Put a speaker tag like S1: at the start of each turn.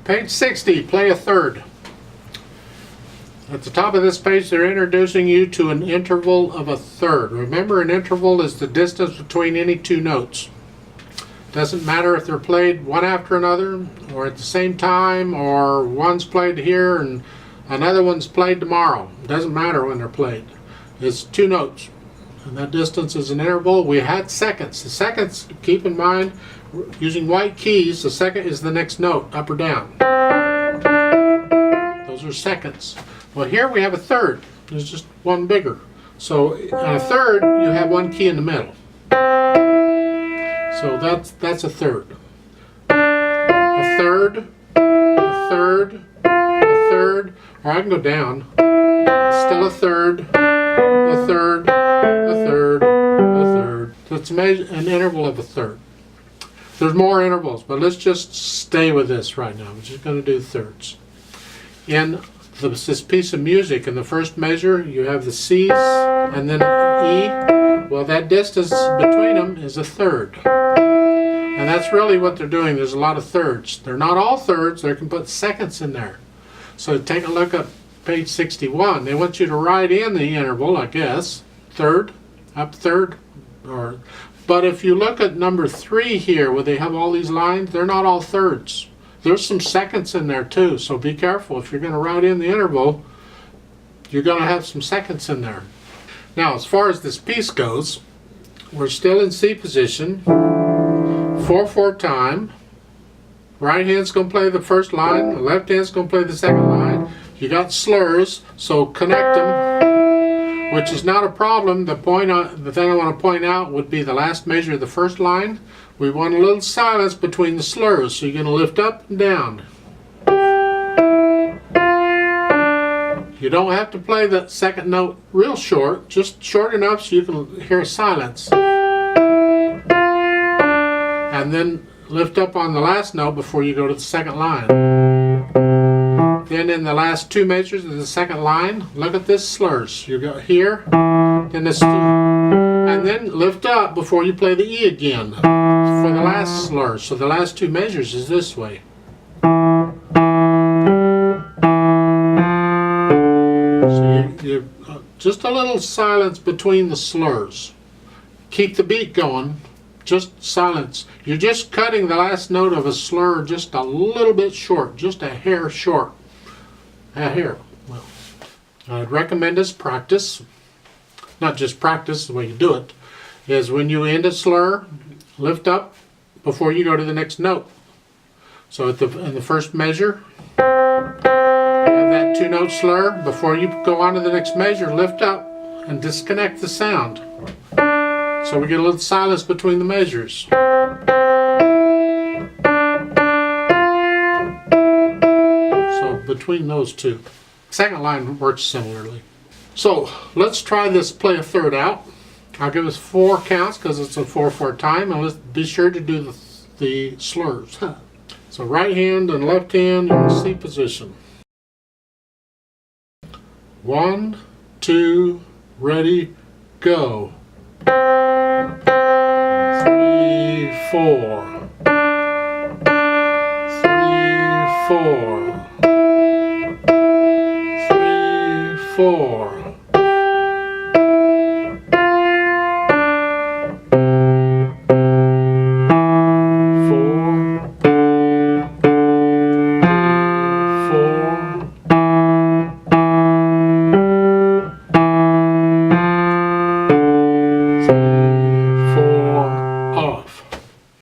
S1: Page 60, play a third. At the top of this page, they're introducing you to an interval of a third. Remember, an interval is the distance between any two notes. Doesn't matter if they're played one after another, or at the same time, or one's played here and another one's played tomorrow. It doesn't matter when they're played. It's two notes, and that distance is an interval. We had seconds. The seconds, keep in mind, using white keys, the second is the next note, up or down. Those are seconds. Well, here we have a third. There's just one bigger. So on a third, you have one key in the middle. So that's a third. A third, a third, a third, or I can go down. Still a third, a third, a third, a third. So it's an interval of a third. There's more intervals, but let's just stay with this right now. We're just going to do thirds. In this piece of music, in the first measure, you have the C's and then E. Well, that distance between them is a third. And that's really what they're doing. There's a lot of thirds. They're not all thirds. They can put seconds in there. So take a look at page 61. They want you to write in the interval, I guess. Third, up third. But if you look at number 3 here, where they have all these lines, they're not all thirds. There's some seconds in there too, so be careful. If you're going to write in the interval, you're going to have some seconds in there. Now, as far as this piece goes, we're still in C position, 4/4 time. Right hand's going to play the first line, the left hand's going to play the second line. You got slurs, so connect them, which is not a problem. The thing I want to point out would be the last measure of the first line. We want a little silence between the slurs, so you're going to lift up and down. You don't have to play the second note real short, just short enough so you can hear a silence. And then lift up on the last note before you go to the second line. Then in the last 2 measures of the second line, look at this slurs. You go here, then this, and then lift up before you play the E again for the last slur. So the last 2 measures is this way. So you just a little silence between the slurs. Keep the beat going. Just silence. You're just cutting the last note of a slur just a little bit short, just a hair short. A hair. Well, I'd recommend as practice, not just practice, the way you do it, is when you end a slur, lift up before you go to the next note. So in the first measure, you have that 2-note slur. Before you go on to the next measure, lift up and disconnect the sound. So we get a little silence between the measures. So between those two. Second line works similarly. So let's try this play a third out. I'll give us 4 counts because it's a 4/4 time, and let's be sure to do the slurs. So right hand and left hand in C position. 1, 2, ready, go. 3, 4.